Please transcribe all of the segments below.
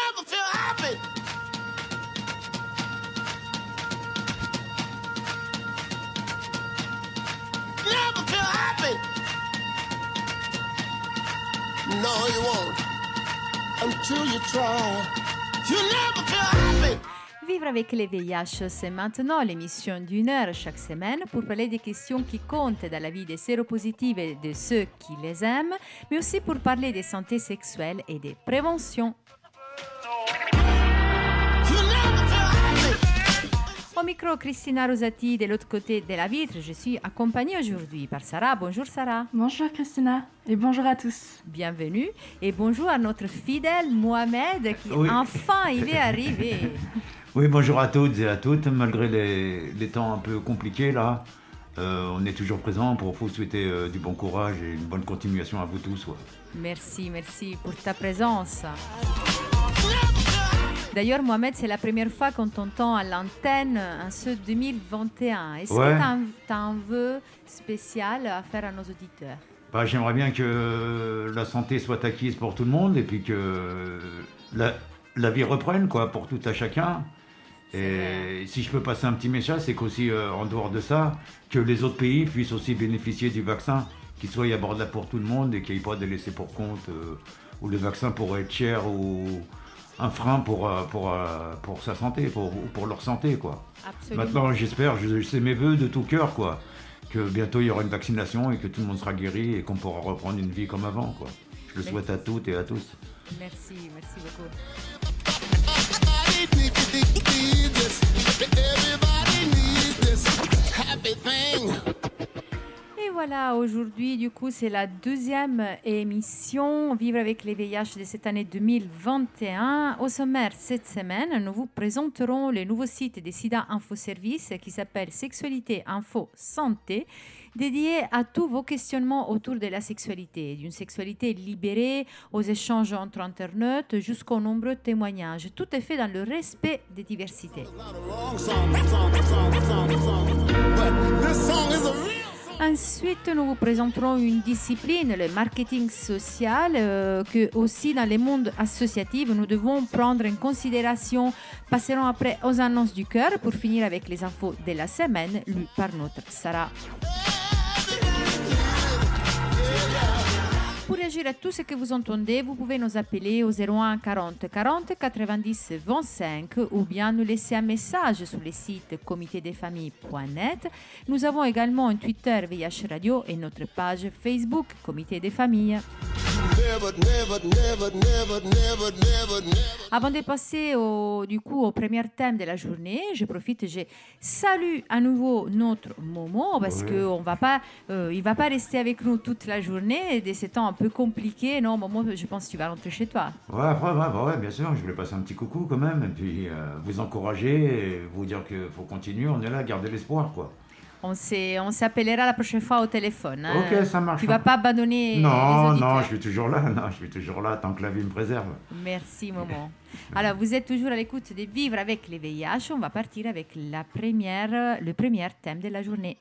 never feel happy. Never feel happy. No, you won't. Until you try. You never feel happy. Vivre avec les VIH, c'est maintenant l'émission d'une heure chaque semaine pour parler des questions qui comptent dans la vie des séropositifs et de ceux qui les aiment, mais aussi pour parler des santé sexuelle et des préventions. Au micro, Cristina Rosati, de l'autre côté de la vitre. Je suis accompagnée aujourd'hui par Sarah. Bonjour Sarah. Bonjour Christina et bonjour à tous. Bienvenue et bonjour à notre fidèle Mohamed qui enfin il est arrivé. Oui, bonjour à toutes et à toutes. Malgré les temps un peu compliqués là, on est toujours présent pour vous souhaiter du bon courage et une bonne continuation à vous tous. Ouais. Merci pour ta présence. D'ailleurs, Mohamed, c'est la première fois qu'on t'entend à l'antenne en ce 2021. Est-ce que tu as un vœu spécial à faire à nos auditeurs? J'aimerais bien que la santé soit acquise pour tout le monde et puis que la vie reprenne quoi, pour tout à chacun. Et si je peux passer un petit message, c'est qu'aussi, en dehors de ça, que les autres pays puissent aussi bénéficier du vaccin, qu'il soit abordable pour tout le monde et qu'il n'y ait pas de laisser pour compte où le vaccin pourrait être cher ou un frein pour sa santé, pour leur santé, quoi. Absolument. Maintenant, j'espère, c'est mes vœux de tout cœur, quoi, que bientôt il y aura une vaccination et que tout le monde sera guéri et qu'on pourra reprendre une vie comme avant, quoi. Je le souhaite à toutes et à tous. Merci beaucoup. Et voilà, aujourd'hui, du coup, c'est la deuxième émission Vivre avec les VIH de cette année 2021. Au sommaire, cette semaine, nous vous présenterons le nouveau site des SIDA Info Service qui s'appelle Sexualité Info Santé, dédié à tous vos questionnements autour de la sexualité, d'une sexualité libérée aux échanges entre internautes jusqu'aux nombreux témoignages. Tout est fait dans le respect des diversités. Ensuite, nous vous présenterons une discipline, le marketing social, que aussi dans le monde associatif, nous devons prendre en considération. Passerons après aux annonces du cœur pour finir avec les infos de la semaine lues par notre Sarah. Pour réagir à tout ce que vous entendez, vous pouvez nous appeler au 01 40 40 90 25 ou bien nous laisser un message sur le site comitédesfamilles.net. Nous avons également un Twitter VIH Radio et notre page Facebook Comité des familles. Avant de passer au premier thème de la journée, je salue à nouveau notre Momo parce qu'il ne va pas rester avec nous toute la journée de ces temps un peu compliqués. Non, Momo, je pense que tu vas rentrer chez toi. Ouais, bien sûr. Je voulais passer un petit coucou quand même et puis vous encourager et vous dire qu'il faut continuer. On est là, garder l'espoir, quoi. On s'appellera la prochaine fois au téléphone. Hein. Ok, ça marche. Tu ne vas pas abandonner les auditeurs. Non, je suis toujours là. Non, je suis toujours là tant que la vie me préserve. Merci, Momo. Alors, vous êtes toujours à l'écoute de Vivre avec les VIH. On va partir avec le premier thème de la journée.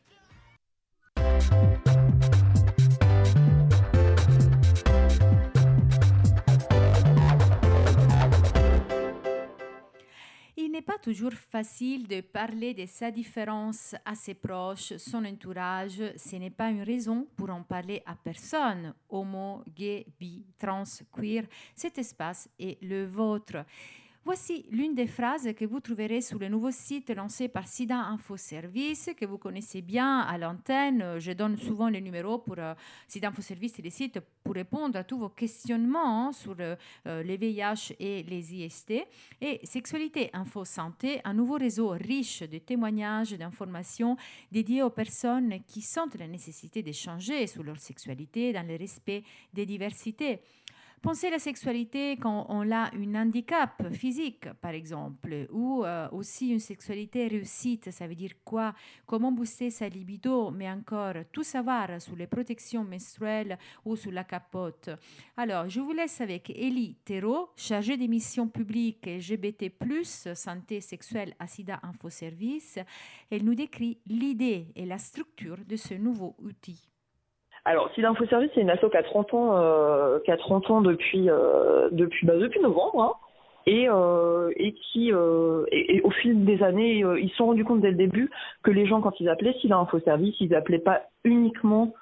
Il n'est pas toujours facile de parler de sa différence à ses proches, son entourage. Ce n'est pas une raison pour en parler à personne. Homo, gay, bi, trans, queer, cet espace est le vôtre. Voici l'une des phrases que vous trouverez sur le nouveau site lancé par SIDA Info Service, que vous connaissez bien à l'antenne. Je donne souvent les numéros pour SIDA Info Service et les sites pour répondre à tous vos questionnements sur les VIH et les IST. Et Sexualité Info Santé, un nouveau réseau riche de témoignages, d'informations dédié aux personnes qui sentent la nécessité d'échanger sur leur sexualité dans le respect des diversités. Pensez la sexualité quand on a un handicap physique, par exemple, ou aussi une sexualité réussite, ça veut dire quoi? Comment booster sa libido, mais encore tout savoir sur les protections menstruelles ou sur la capote. Alors, je vous laisse avec Élie Thérault, chargée des missions publiques LGBT+, santé sexuelle à SIDA Info Service. Elle nous décrit l'idée et la structure de ce nouveau outil. Alors, SIDA Info Service, c'est une asso qui a 30 ans depuis novembre. Hein. et au fil des années, ils se sont rendus compte dès le début que les gens, quand ils appelaient SIDA Info Service, ils appelaient pas uniquement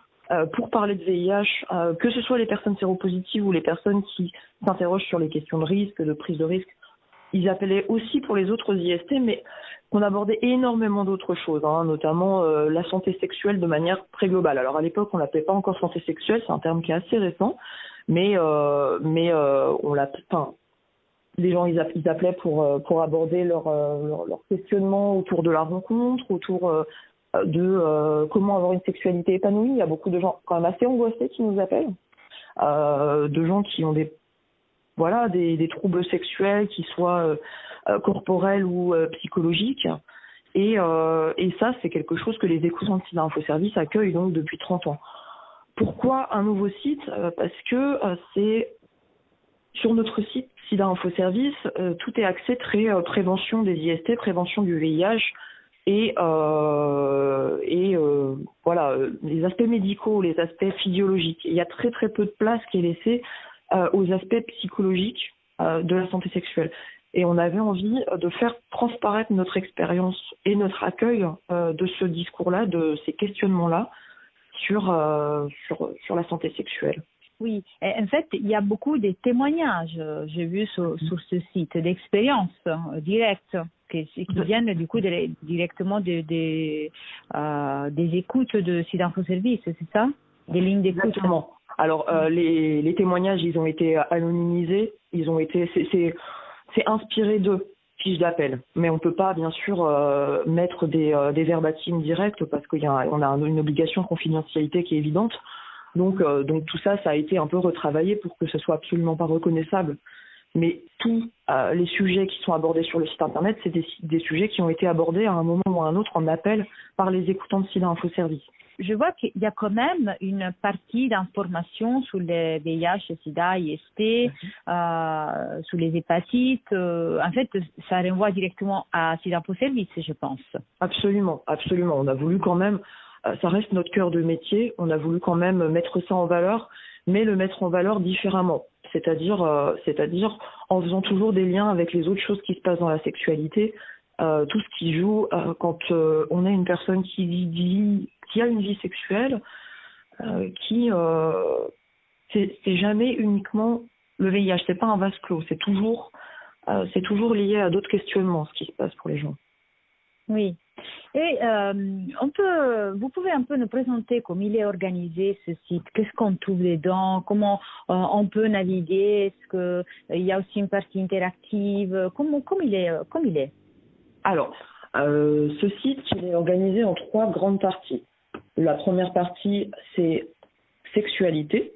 pour parler de VIH, que ce soit les personnes séropositives ou les personnes qui s'interrogent sur les questions de risque, de prise de risque. Ils appelaient aussi pour les autres IST, mais qu'on abordait énormément d'autres choses, notamment la santé sexuelle de manière très globale. Alors à l'époque, on l'appelait pas encore santé sexuelle, c'est un terme qui est assez récent, mais on l'appelle. Enfin, les gens ils appelaient pour aborder leur questionnement autour de la rencontre, autour de comment avoir une sexualité épanouie. Il y a beaucoup de gens quand même assez angoissés qui nous appellent, de gens qui ont des troubles sexuels, qui soient corporels ou psychologiques. Et ça, c'est quelque chose que les écoutants de SIDA Info Service accueillent donc depuis 30 ans. Pourquoi un nouveau site ? Parce que c'est sur notre site SIDA Info Service, tout est axé très prévention des IST, prévention du VIH et les aspects médicaux, les aspects physiologiques. Il y a très très peu de place qui est laissée aux aspects psychologiques de la santé sexuelle. Et on avait envie de faire transparaître notre expérience et notre accueil de ce discours-là, de ces questionnements-là sur la santé sexuelle. Oui, en fait, il y a beaucoup de témoignages, j'ai vu sur ce site, d'expériences directes qui viennent du coup directement des écoutes de SIDA Info Service, c'est ça ? Des lignes d'écoute. Exactement. Alors les témoignages, ils ont été anonymisés, c'est inspiré de fiches d'appel, mais on peut pas bien sûr mettre des verbatims directs parce qu'on a une obligation de confidentialité qui est évidente. Donc tout ça a été un peu retravaillé pour que ce soit absolument pas reconnaissable. Mais tous les sujets qui sont abordés sur le site internet, c'est des sujets qui ont été abordés à un moment ou à un autre en appel par les écoutants de SIDA Info Service. Je vois qu'il y a quand même une partie d'information sur les VIH, SIDA, IST, sur les hépatites. En fait, ça renvoie directement à SIDA Info Service, je pense. Absolument, absolument. On a voulu quand même, ça reste notre cœur de métier, on a voulu quand même mettre ça en valeur, mais le mettre en valeur différemment. C'est-à-dire en faisant toujours des liens avec les autres choses qui se passent dans la sexualité, tout ce qui joue quand on a une personne qui a une vie sexuelle, c'est jamais uniquement le VIH, c'est pas un vase clos, c'est toujours lié à d'autres questionnements ce qui se passe pour les gens. Oui. Et vous pouvez un peu nous présenter comment il est organisé ce site, qu'est-ce qu'on trouve dedans, comment on peut naviguer, est-ce qu'il y a aussi une partie interactive, comment il est. Alors, ce site il est organisé en 3 grandes parties. La première partie, c'est sexualité,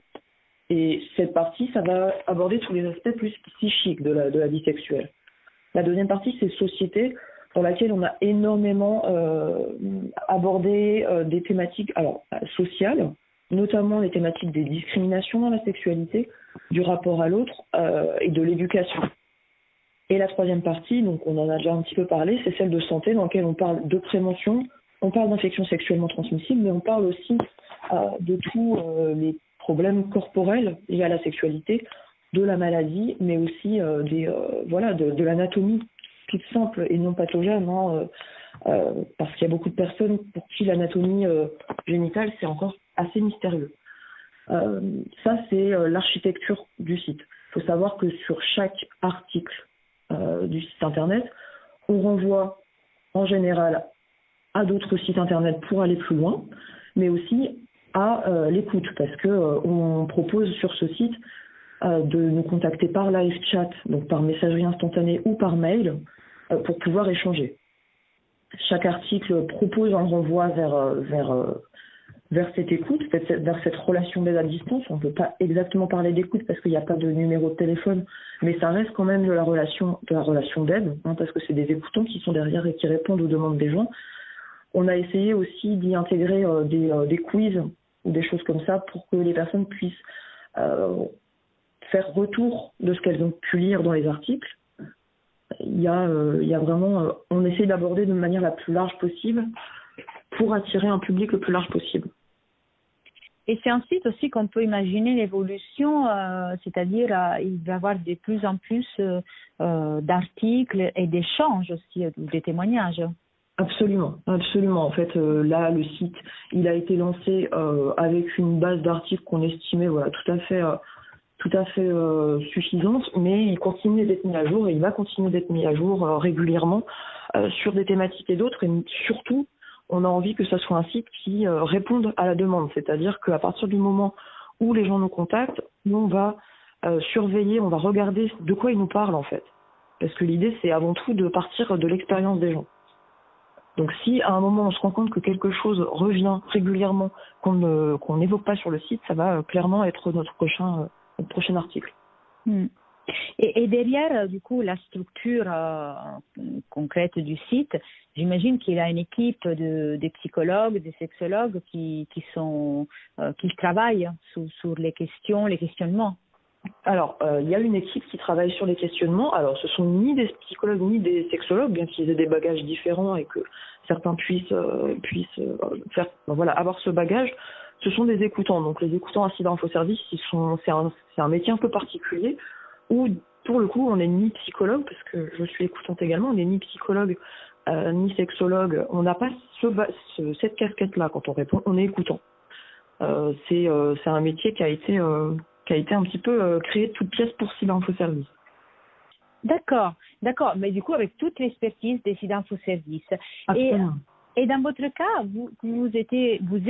et cette partie, ça va aborder tous les aspects plus psychiques de la vie sexuelle. La deuxième partie, c'est société, dans laquelle on a énormément abordé des thématiques sociales, notamment les thématiques des discriminations dans la sexualité, du rapport à l'autre et de l'éducation. Et la troisième partie, donc on en a déjà un petit peu parlé, c'est celle de santé, dans laquelle on parle de prévention, on parle d'infections sexuellement transmissibles, mais on parle aussi de tous les problèmes corporels liés à la sexualité, de la maladie, mais aussi de l'anatomie toute simple et non pathogène, parce qu'il y a beaucoup de personnes pour qui l'anatomie génitale, c'est encore assez mystérieux. Ça, c'est l'architecture du site. Il faut savoir que sur chaque article du site internet, on renvoie en général à d'autres sites internet pour aller plus loin, mais aussi à l'écoute, parce que on propose sur ce site de nous contacter par live chat, donc par messagerie instantanée ou par mail, pour pouvoir échanger. Chaque article propose un renvoi vers cette écoute, vers cette relation d'aide à distance. On ne peut pas exactement parler d'écoute parce qu'il n'y a pas de numéro de téléphone, mais ça reste quand même de la relation d'aide, parce que c'est des écoutants qui sont derrière et qui répondent aux demandes des gens. On a essayé aussi d'y intégrer des quiz ou des choses comme ça pour que les personnes puissent faire retour de ce qu'elles ont pu lire dans les articles. Il y a vraiment, on essaie d'aborder de manière la plus large possible pour attirer un public le plus large possible. Et c'est un site aussi qu'on peut imaginer l'évolution, c'est-à-dire il va y avoir de plus en plus d'articles et d'échanges aussi, des témoignages. Absolument, absolument. En fait, là, le site, il a été lancé avec une base d'articles qu'on estimait tout à fait suffisante, mais il continue d'être mis à jour et il va continuer d'être mis à jour régulièrement sur des thématiques et d'autres. Et surtout, on a envie que ça soit un site qui réponde à la demande. C'est-à-dire qu'à partir du moment où les gens nous contactent, nous, on va surveiller, on va regarder de quoi ils nous parlent en fait. Parce que l'idée, c'est avant tout de partir de l'expérience des gens. Donc si à un moment on se rend compte que quelque chose revient régulièrement, qu'on n'évoque pas sur le site, ça va clairement être notre prochain article. Et derrière, du coup, la structure concrète du site, j'imagine qu'il y a une équipe des psychologues, des sexologues qui travaillent sur les questions, les questionnements. Alors, il y a une équipe qui travaille sur les questionnements. Alors, ce sont ni des psychologues ni des sexologues, bien qu'ils aient des bagages différents et que certains puissent avoir ce bagage. Ce sont des écoutants. Donc, les écoutants incident info service, c'est un métier un peu particulier où, pour le coup, on n'est ni psychologue, parce que je suis écoutante également, on n'est ni psychologue ni sexologue. On n'a pas cette casquette-là quand on répond. On est écoutant. C'est un métier qui a été un petit peu créé de toutes pièces pour Cyber-Info Service. D'accord. Mais du coup, avec toute l'expertise des Cyber-Info Service. Et dans votre cas, vous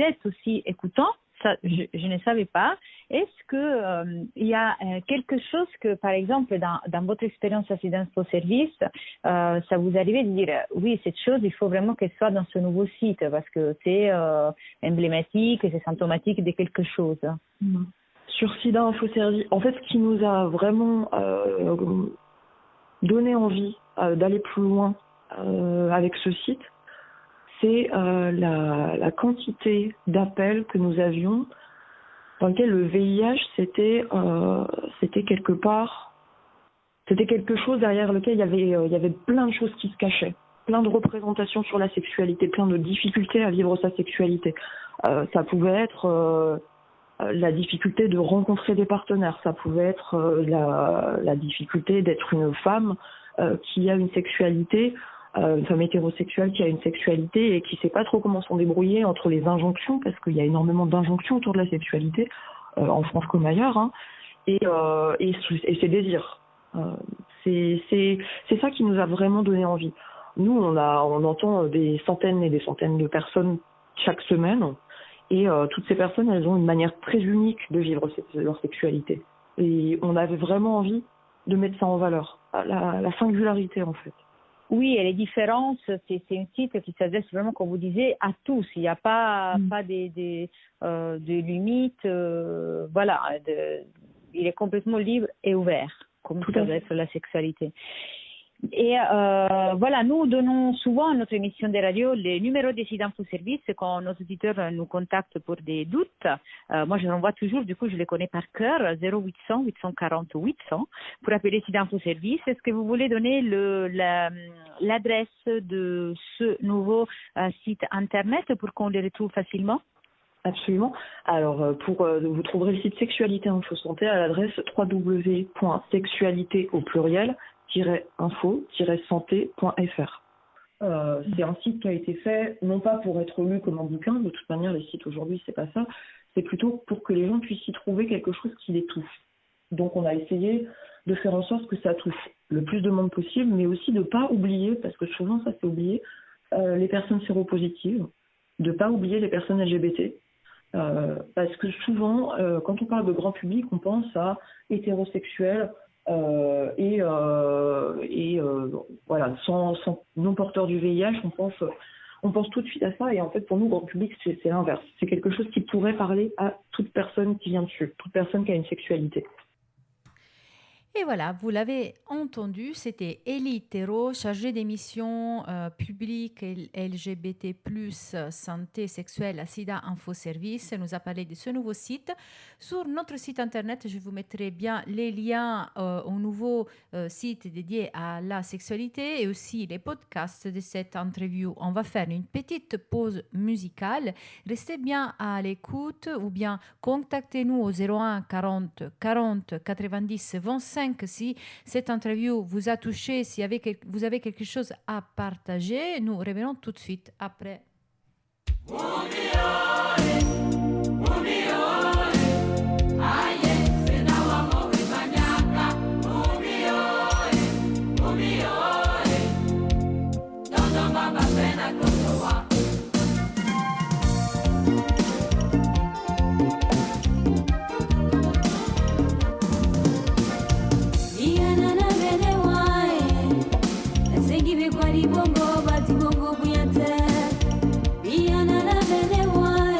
êtes aussi écoutant. Ça, je ne savais pas. Est-ce que il y a quelque chose que, par exemple, dans votre expérience à Cyber-Info Service, ça vous arrivait de dire oui, cette chose, il faut vraiment qu'elle soit dans ce nouveau site parce que c'est emblématique et c'est symptomatique de quelque chose. Sur Cyber-Info Service, en fait, ce qui nous a vraiment donné envie d'aller plus loin avec ce site, c'est la quantité d'appels que nous avions dans lequel le VIH, c'était quelque part, c'était quelque chose derrière lequel il y avait plein de choses qui se cachaient, plein de représentations sur la sexualité, plein de difficultés à vivre sa sexualité. Ça pouvait être la difficulté de rencontrer des partenaires, ça pouvait être la difficulté d'être une femme qui a une sexualité, une femme hétérosexuelle qui a une sexualité et qui ne sait pas trop comment s'en débrouiller entre les injonctions, parce qu'il y a énormément d'injonctions autour de la sexualité, en France comme ailleurs, hein, et ses désirs. C'est ça qui nous a vraiment donné envie. Nous, on entend des centaines et des centaines de personnes chaque semaine, et toutes ces personnes, elles ont une manière très unique de vivre leur sexualité. Et on avait vraiment envie de mettre ça en valeur, la singularité en fait. Oui, et les différences, c'est un site qui s'adresse vraiment, comme vous disiez, à tous. Il n'y a pas de limites. Voilà, il est complètement libre et ouvert, comme tout s'adresse à la sexualité. Et voilà, nous donnons souvent à notre émission de radio les numéros des Cyber-Info Service quand nos auditeurs nous contactent pour des doutes. Moi, je l'envoie toujours, du coup, je les connais par cœur, 0800 840 800 pour appeler Cyber-Info Service. Est-ce que vous voulez donner l'adresse de ce nouveau site Internet pour qu'on les retrouve facilement? Absolument. Alors, vous trouverez le site Sexualité Info Santé à l'adresse www.sexualité au pluriel info-santé.fr. C'est un site qui a été fait, non pas pour être lu comme un bouquin, de toute manière les sites aujourd'hui c'est pas ça, c'est plutôt pour que les gens puissent y trouver quelque chose qui les touche. Donc on a essayé de faire en sorte que ça touche le plus de monde possible, mais aussi de ne pas oublier, parce que souvent ça c'est oublié, les personnes séropositives, de ne pas oublier les personnes LGBT, parce que souvent quand on parle de grand public, on pense à hétérosexuels, voilà, sans non porteur du VIH, on pense tout de suite à ça, et en fait pour nous grand public c'est l'inverse, c'est quelque chose qui pourrait parler à toute personne qui vient dessus, toute personne qui a une sexualité. Et voilà, vous l'avez entendu, c'était Elie Thérault, chargée d'émission publique LGBT+, santé sexuelle à SIDA Info Service. Elle nous a parlé de ce nouveau site. Sur notre site internet, je vous mettrai bien les liens au nouveau site dédié à la sexualité et aussi les podcasts de cette interview. On va faire une petite pause musicale. Restez bien à l'écoute ou bien contactez-nous au 01 40 40 90 25 si cette interview vous a touché, si vous avez quelque chose à partager. Nous revenons tout de suite après. Bongo, bati bongo, buyante. Biana la bene wa.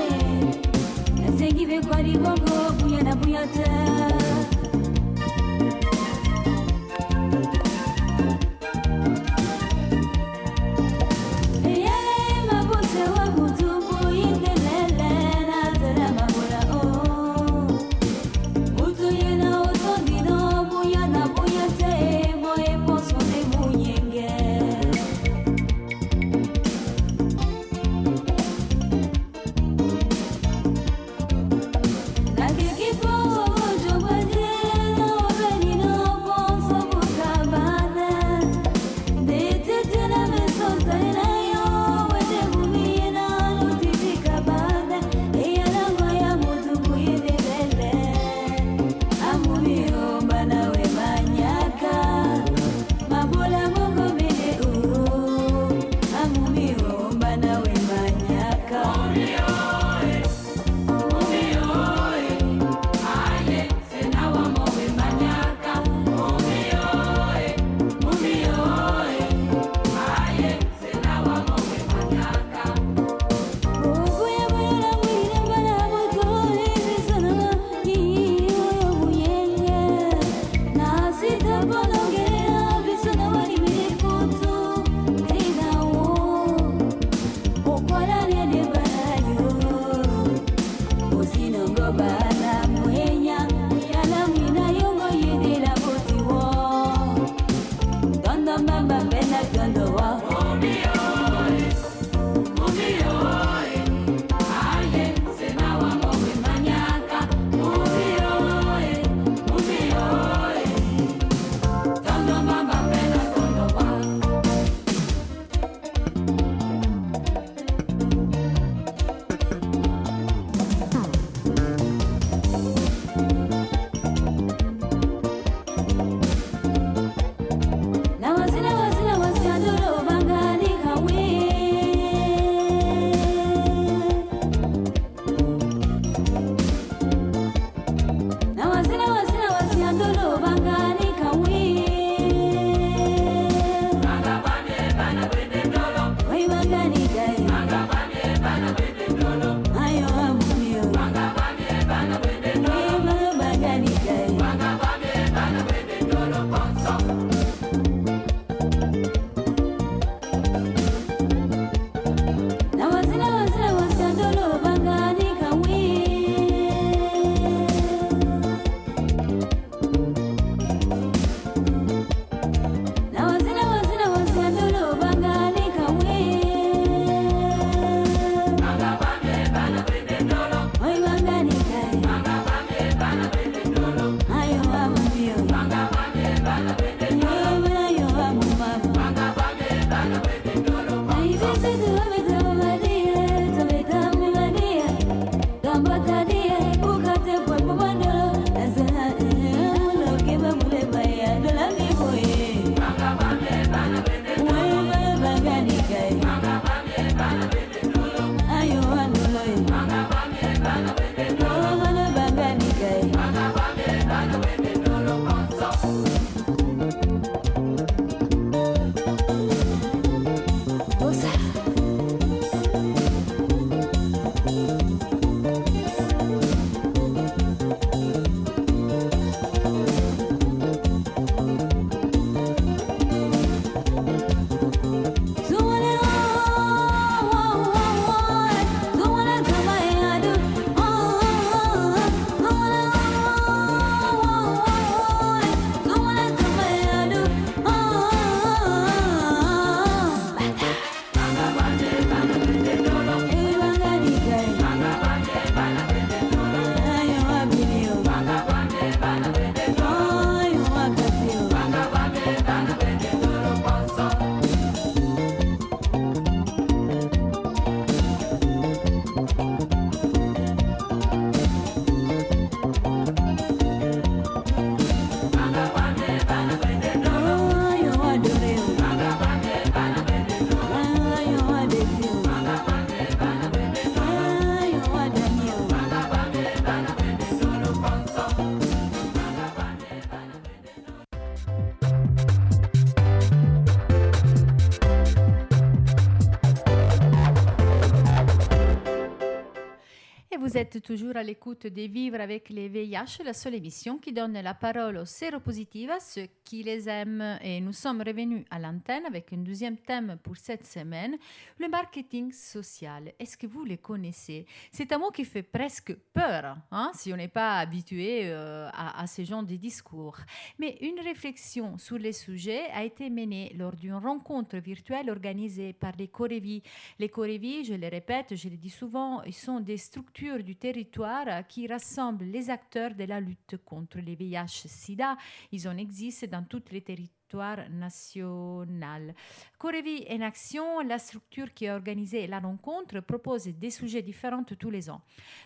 Vous êtes toujours à l'écoute de Vivre avec les VIH, la seule émission qui donne la parole aux séropositifs, à ceux qui les aiment. Et nous sommes revenus à l'antenne avec un deuxième thème pour cette semaine, le marketing social. Est-ce que vous le connaissez? C'est un mot qui fait presque peur, si on n'est pas habitué à ce genre de discours. Mais une réflexion sur le sujet a été menée lors d'une rencontre virtuelle organisée par les Corevi. Les Corevi, je le répète, je le dis souvent, ils sont des structures du territoire qui rassemblent les acteurs de la lutte contre les VIH-Sida. Ils en existent dans tous les territoires national. Corevi en Action, la structure qui a organisé la rencontre, propose des sujets différents tous les ans.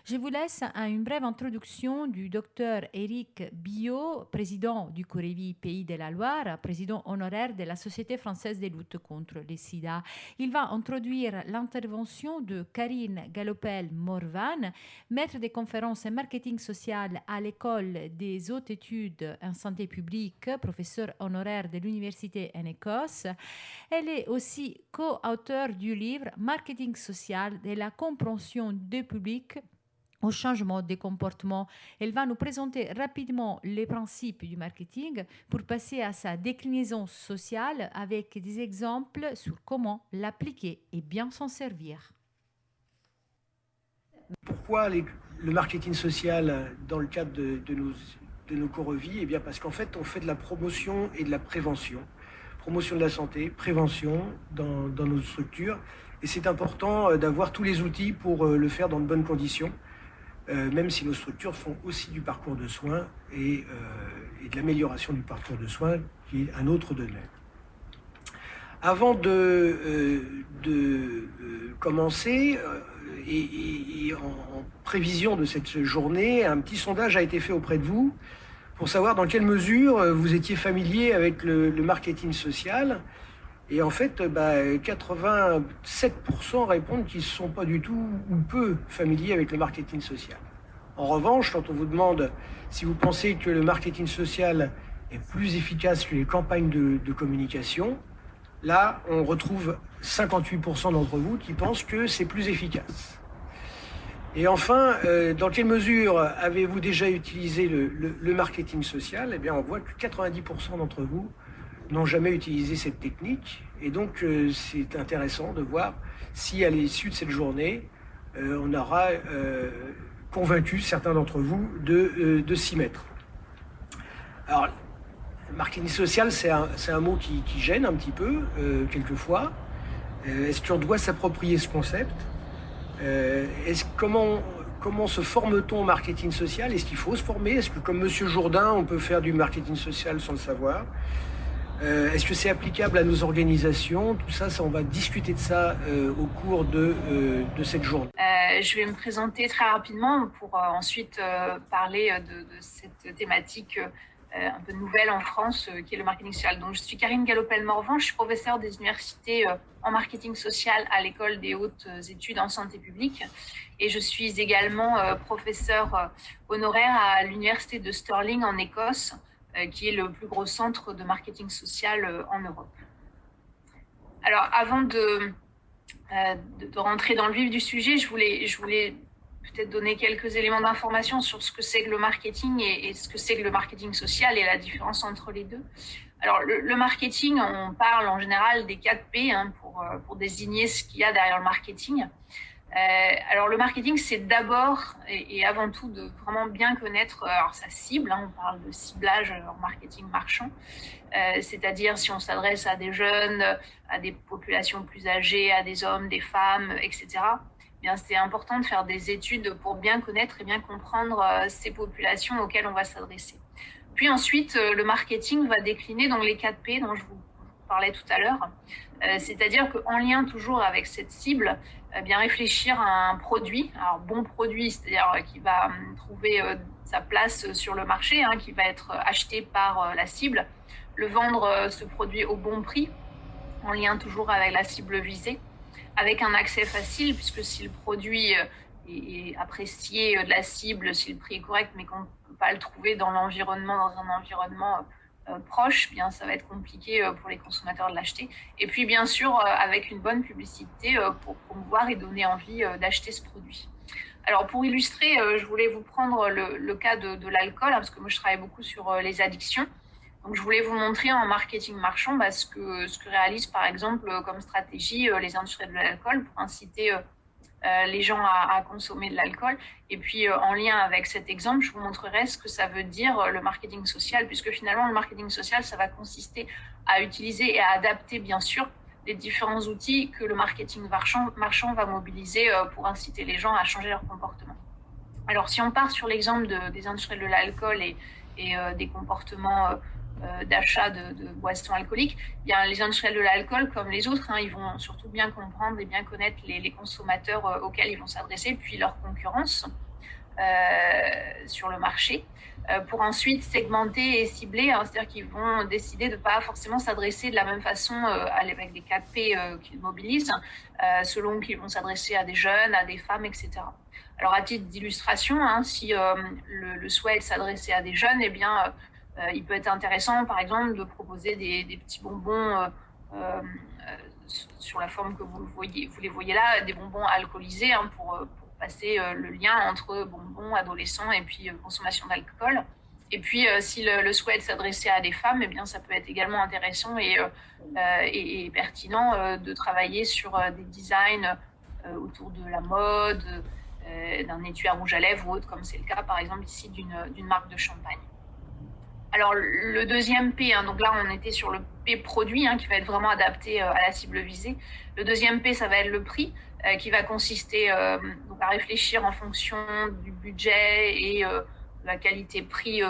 Je vous laisse une brève introduction du docteur Éric Biot, président du Corevi Pays de la Loire, président honoraire de la Société française de lutte contre le sida. Il va introduire l'intervention de Karine Galopel-Morvan, maître des conférences en marketing social à l'école des hautes études en santé publique, professeur honoraire de l'université en Écosse. Elle est aussi co-auteure du livre Marketing social de la compréhension du public au changement des comportements. Elle va nous présenter rapidement les principes du marketing pour passer à sa déclinaison sociale avec des exemples sur comment l'appliquer et bien s'en servir. Pourquoi le marketing social dans le cadre de nos Corevi? Eh bien parce qu'en fait on fait de la promotion et de la prévention. Promotion de la santé, prévention dans nos structures. Et c'est important d'avoir tous les outils pour le faire dans de bonnes conditions, même si nos structures font aussi du parcours de soins et de l'amélioration du parcours de soins, qui est un autre domaine. Avant de commencer, et en prévision de cette journée, un petit sondage a été fait auprès de vous pour savoir dans quelle mesure vous étiez familier avec le marketing social. Et en fait, 87% répondent qu'ils ne sont pas du tout ou peu familiers avec le marketing social. En revanche, quand on vous demande si vous pensez que le marketing social est plus efficace que les campagnes de communication, là, on retrouve 58% d'entre vous qui pensent que c'est plus efficace. Et enfin, dans quelle mesure avez-vous déjà utilisé le marketing social? Eh bien, on voit que 90% d'entre vous n'ont jamais utilisé cette technique. Et donc, c'est intéressant de voir si à l'issue de cette journée, on aura convaincu certains d'entre vous de s'y mettre. Alors, le marketing social, c'est un mot qui gêne un petit peu, quelquefois. Est-ce qu'on doit s'approprier ce concept? Comment se forme-t-on au marketing social? Est-ce qu'il faut se former? Est-ce que, comme Monsieur Jourdain, on peut faire du marketing social sans le savoir? Est-ce que c'est applicable à nos organisations? Tout ça, on va discuter de ça au cours de cette journée. Je vais me présenter très rapidement pour ensuite parler de cette thématique un peu nouvelle en France, qui est le marketing social. Donc, je suis Karine Galopel-Morvan, je suis professeure des universités en marketing social à l'école des hautes études en santé publique. Et je suis également professeure honoraire à l'université de Stirling en Écosse, qui est le plus gros centre de marketing social en Europe. Alors, avant de rentrer dans le vif du sujet, je voulais peut-être donner quelques éléments d'information sur ce que c'est que le marketing et ce que c'est que le marketing social et la différence entre les deux. Alors, le marketing, on parle en général des 4 P pour désigner ce qu'il y a derrière le marketing. Alors, le marketing, c'est d'abord et avant tout de vraiment bien connaître sa cible. On parle de ciblage en marketing marchand, c'est-à-dire si on s'adresse à des jeunes, à des populations plus âgées, à des hommes, des femmes, etc. Bien, c'est important de faire des études pour bien connaître et bien comprendre ces populations auxquelles on va s'adresser. Puis ensuite, le marketing va décliner dans les 4 P dont je vous parlais tout à l'heure. C'est-à-dire qu'en lien toujours avec cette cible, bien réfléchir à un produit, alors bon produit, c'est-à-dire qui va trouver sa place sur le marché, qui va être acheté par la cible, le vendre ce produit au bon prix, en lien toujours avec la cible visée, avec un accès facile, puisque si le produit est apprécié de la cible, si le prix est correct, mais qu'on ne peut pas le trouver dans un environnement proche, bien ça va être compliqué pour les consommateurs de l'acheter. Et puis bien sûr avec une bonne publicité pour promouvoir et donner envie d'acheter ce produit. Alors pour illustrer, je voulais vous prendre le cas de l'alcool, parce que moi je travaille beaucoup sur les addictions. Donc je voulais vous montrer en marketing marchand ce que réalisent par exemple comme stratégie les industriels de l'alcool pour inciter les gens à consommer de l'alcool. Et puis en lien avec cet exemple, je vous montrerai ce que ça veut dire le marketing social, puisque finalement le marketing social, ça va consister à utiliser et à adapter bien sûr les différents outils que le marketing marchand va mobiliser pour inciter les gens à changer leur comportement. Alors si on part sur l'exemple des industriels de l'alcool et des comportements d'achat de boissons alcooliques, bien, les industriels de l'alcool, comme les autres, ils vont surtout bien comprendre et bien connaître les consommateurs auxquels ils vont s'adresser, puis leur concurrence sur le marché, pour ensuite segmenter et cibler, c'est-à-dire qu'ils vont décider de ne pas forcément s'adresser de la même façon avec des 4P qu'ils mobilisent, selon qu'ils vont s'adresser à des jeunes, à des femmes, etc. Alors à titre d'illustration, si le souhait est de s'adresser à des jeunes, eh bien il peut être intéressant, par exemple, de proposer des petits bonbons sur la forme que vous les voyez là, des bonbons alcoolisés pour passer le lien entre bonbons, adolescents et puis consommation d'alcool. Et puis, si le souhait est de s'adresser à des femmes, eh bien, ça peut être également intéressant et pertinent de travailler sur des designs autour de la mode, d'un étui à rouge à lèvres ou autre, comme c'est le cas, par exemple, ici, d'une marque de champagne. Alors, le deuxième P, donc là, on était sur le P produit, qui va être vraiment adapté à la cible visée. Le deuxième P, ça va être le prix, qui va consister donc à réfléchir en fonction du budget et la qualité-prix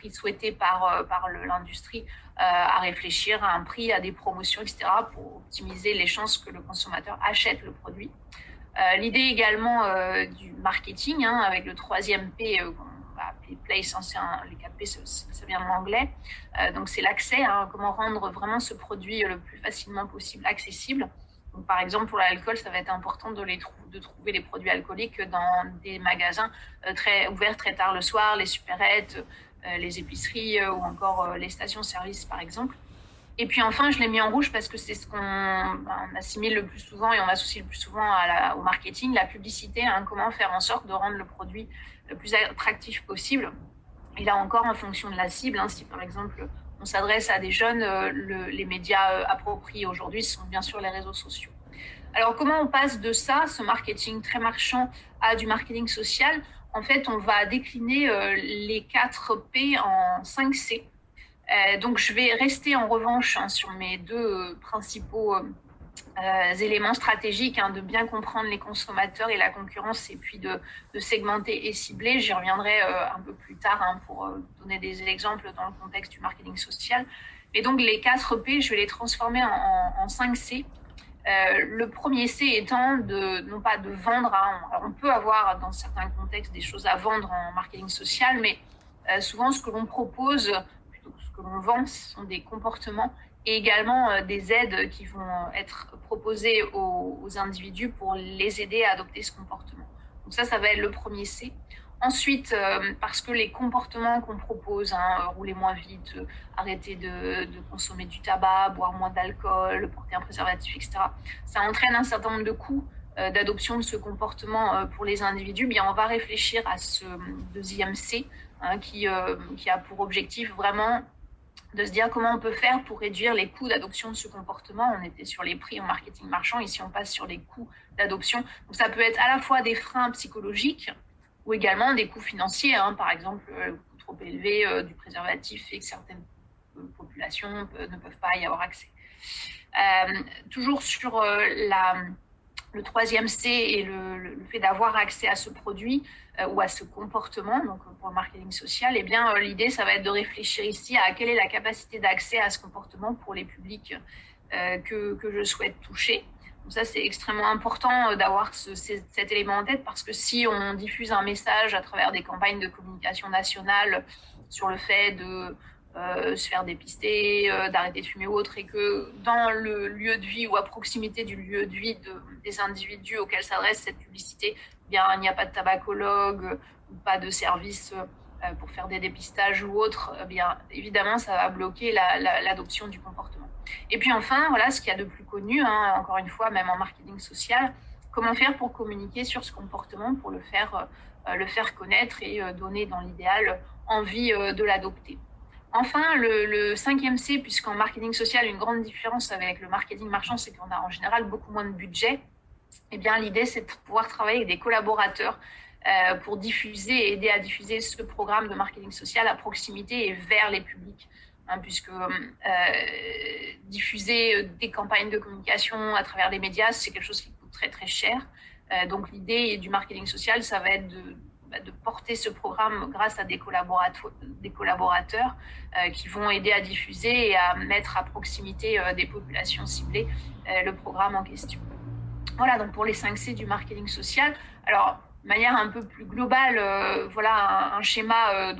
souhaitée par l'industrie, à réfléchir à un prix, à des promotions, etc., pour optimiser les chances que le consommateur achète le produit. L'idée également du marketing, avec le troisième P, appeler place, les 4P, ça vient de l'anglais. Donc c'est l'accès, comment rendre vraiment ce produit le plus facilement possible accessible. Donc, par exemple, pour l'alcool, ça va être important de trouver les produits alcooliques dans des magasins ouverts très tard le soir, les supérettes, les épiceries ou encore les stations-service, par exemple. Et puis enfin, je l'ai mis en rouge parce que c'est ce qu'on assimile le plus souvent et on associe le plus souvent au marketing, la publicité, comment faire en sorte de rendre le produit le plus attractif possible. Et là encore, en fonction de la cible, si par exemple on s'adresse à des jeunes, les médias appropriés aujourd'hui sont bien sûr les réseaux sociaux. Alors comment on passe de ça, ce marketing très marchand, à du marketing social? En fait, on va décliner les 4 P en 5 C. Donc je vais rester en revanche sur mes deux principaux éléments stratégiques, de bien comprendre les consommateurs et la concurrence, et puis de segmenter et cibler. J'y reviendrai un peu plus tard pour donner des exemples dans le contexte du marketing social. Mais donc les 4 P, je vais les transformer en 5 C. Le premier C étant non pas de vendre. Alors on peut avoir dans certains contextes des choses à vendre en marketing social, mais souvent ce que l'on propose, plutôt que ce que l'on vend, ce sont des comportements et également des aides qui vont être proposées aux individus pour les aider à adopter ce comportement. Donc ça va être le premier C. Ensuite, parce que les comportements qu'on propose, rouler moins vite, arrêter de consommer du tabac, boire moins d'alcool, porter un préservatif, etc., ça entraîne un certain nombre de coûts d'adoption de ce comportement pour les individus. Bien, on va réfléchir à ce deuxième C qui a pour objectif vraiment de se dire comment on peut faire pour réduire les coûts d'adoption de ce comportement. On était sur les prix en marketing marchand, ici on passe sur les coûts d'adoption. Donc ça peut être à la fois des freins psychologiques ou également des coûts financiers, par exemple le coût trop élevé du préservatif fait que certaines populations ne peuvent pas y avoir accès. Toujours sur le troisième C et le fait d'avoir accès à ce produit ou à ce comportement, donc pour le marketing social, eh bien l'idée, ça va être de réfléchir ici à quelle est la capacité d'accès à ce comportement pour les publics que je souhaite toucher. Donc ça, c'est extrêmement important d'avoir cet élément en tête, parce que si on diffuse un message à travers des campagnes de communication nationale sur le fait de se faire dépister, d'arrêter de fumer ou autre, et que dans le lieu de vie ou à proximité du lieu de vie des individus auxquels s'adresse cette publicité, eh bien, il n'y a pas de tabacologue ou pas de service pour faire des dépistages ou autre, eh bien, évidemment, ça va bloquer l'adoption du comportement. Et puis enfin, voilà ce qu'il y a de plus connu, encore une fois, même en marketing social, comment faire pour communiquer sur ce comportement, pour le faire connaître et donner dans l'idéal envie de l'adopter. Enfin, le 5e C, puisqu'en marketing social, une grande différence avec le marketing marchand, c'est qu'on a en général beaucoup moins de budget. Eh bien, l'idée, c'est de pouvoir travailler avec des collaborateurs pour diffuser et aider à diffuser ce programme de marketing social à proximité et vers les publics. Puisque diffuser des campagnes de communication à travers les médias, c'est quelque chose qui coûte très très cher. Donc l'idée du marketing social, ça va être de porter ce programme grâce à des collaborateurs qui vont aider à diffuser et à mettre à proximité des populations ciblées le programme en question. Voilà, donc pour les 5 C du marketing social. Alors, de manière un peu plus globale, voilà un schéma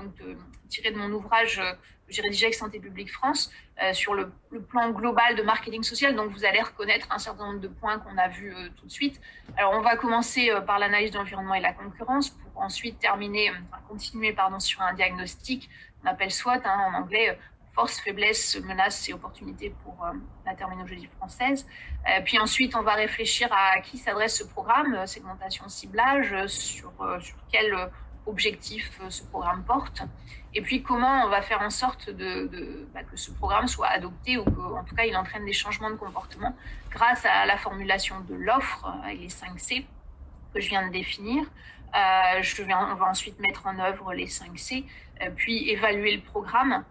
tiré de mon ouvrage que j'ai rédigé avec Santé publique France sur le plan global de marketing social. Donc, vous allez reconnaître un certain nombre de points qu'on a vus tout de suite. Alors, on va commencer par l'analyse de l'environnement et la concurrence pour ensuite continuer sur un diagnostic qu'on appelle SWOT en anglais, force, faiblesse, menaces et opportunités pour la terminologie française. Puis ensuite, on va réfléchir à qui s'adresse ce programme, segmentation, ciblage, sur quel objectif ce programme porte. Et puis, comment on va faire en sorte que ce programme soit adopté ou qu'en tout cas, il entraîne des changements de comportement grâce à la formulation de l'offre avec les 5 C que je viens de définir. On va ensuite mettre en œuvre les 5 C, puis évaluer le programme.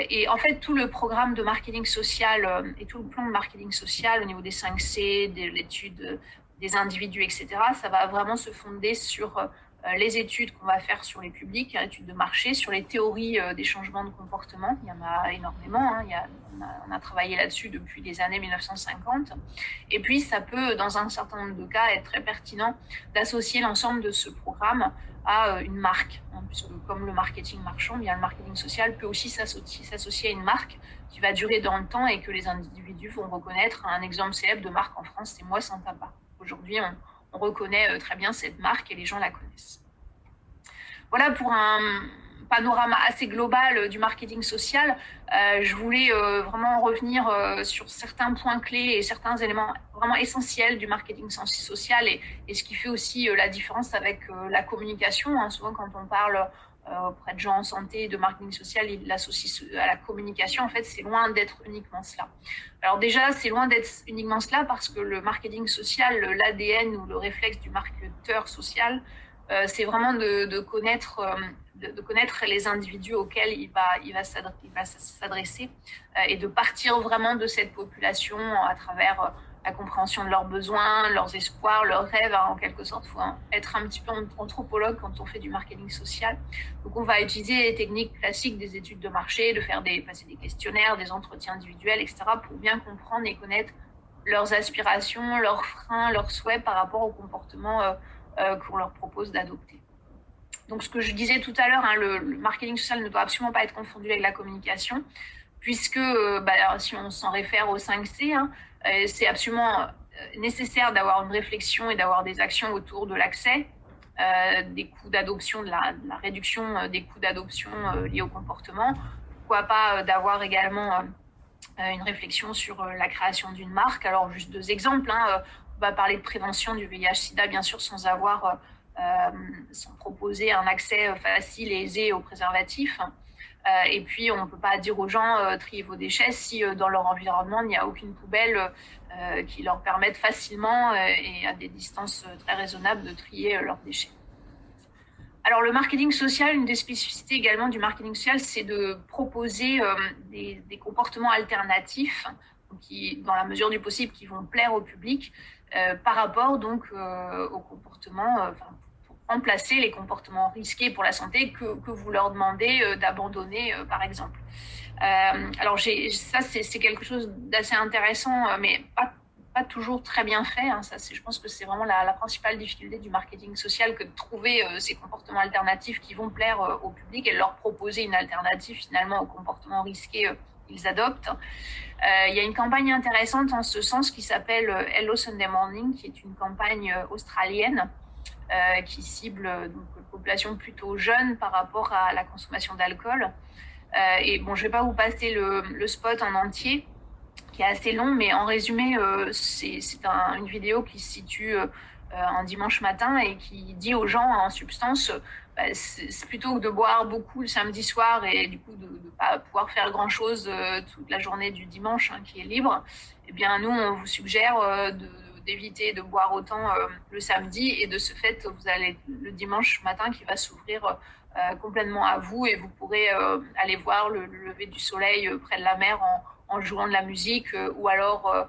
Et en fait, tout le programme de marketing social et tout le plan de marketing social au niveau des 5 C, de l'étude des individus, etc., ça va vraiment se fonder sur les études qu'on va faire sur les publics, études de marché, sur les théories des changements de comportement. Il y en a énormément, on a travaillé là-dessus depuis les années 1950. Et puis, ça peut, dans un certain nombre de cas, être très pertinent d'associer l'ensemble de ce programme à une marque, puisque comme le marketing marchand, bien le marketing social peut aussi s'associer à une marque qui va durer dans le temps et que les individus vont reconnaître. Un exemple célèbre de marque en France, c'est Moi sans tabac. Aujourd'hui, on reconnaît très bien cette marque et les gens la connaissent. Voilà pour un panorama assez global du marketing social. Je voulais vraiment revenir sur certains points clés et certains éléments vraiment essentiels du marketing social et ce qui fait aussi la différence avec la communication. Souvent, quand on parle auprès de gens en santé de marketing social, ils l'associent à la communication. En fait, c'est loin d'être uniquement cela. Alors déjà, c'est loin d'être uniquement cela parce que le marketing social, l'ADN ou le réflexe du marketeur social, c'est vraiment de connaître les individus auxquels il va s'adresser et de partir vraiment de cette population à travers la compréhension de leurs besoins, leurs espoirs, leurs rêves. En quelque sorte, il faut être un petit peu anthropologue quand on fait du marketing social. Donc, on va utiliser les techniques classiques des études de marché, de passer des questionnaires, des entretiens individuels, etc., pour bien comprendre et connaître leurs aspirations, leurs freins, leurs souhaits par rapport au comportement qu'on leur propose d'adopter. Donc, ce que je disais tout à l'heure, le marketing social ne doit absolument pas être confondu avec la communication, puisque si on s'en réfère aux 5 C, c'est absolument nécessaire d'avoir une réflexion et d'avoir des actions autour de l'accès, des coûts d'adoption, de la réduction des coûts d'adoption liés au comportement. Pourquoi pas d'avoir également une réflexion sur la création d'une marque. Alors, juste 2 exemples. On va parler de prévention du VIH/SIDA, bien sûr, sans proposer un accès facile et aisé aux préservatifs. Et puis, on ne peut pas dire aux gens triez vos déchets si dans leur environnement, il n'y a aucune poubelle qui leur permette facilement et à des distances très raisonnables de trier leurs déchets. Alors, le marketing social, une des spécificités également du marketing social, c'est de proposer des comportements alternatifs qui, dans la mesure du possible, qui vont plaire au public par rapport donc aux comportements, pour remplacer les comportements risqués pour la santé que vous leur demandez d'abandonner, par exemple. Alors, ça, c'est quelque chose d'assez intéressant, mais pas toujours très bien fait. Je pense que c'est vraiment la principale difficulté du marketing social que de trouver ces comportements alternatifs qui vont plaire au public et leur proposer une alternative finalement aux comportements risqués qu'ils adoptent. Il y a une campagne intéressante en ce sens qui s'appelle Hello Sunday Morning, qui est une campagne australienne qui cible donc, une population plutôt jeune par rapport à la consommation d'alcool. Et bon, je ne vais pas vous passer le spot en entier, qui est assez long, mais en résumé, c'est une vidéo qui se situe un dimanche matin et qui dit aux gens en substance, c'est plutôt que de boire beaucoup le samedi soir et du coup de ne pas pouvoir faire grand-chose toute la journée du dimanche qui est libre, eh bien nous on vous suggère d'éviter de boire autant le samedi et de ce fait vous allez le dimanche matin qui va s'ouvrir complètement à vous et vous pourrez aller voir le lever du soleil près de la mer en jouant de la musique ou alors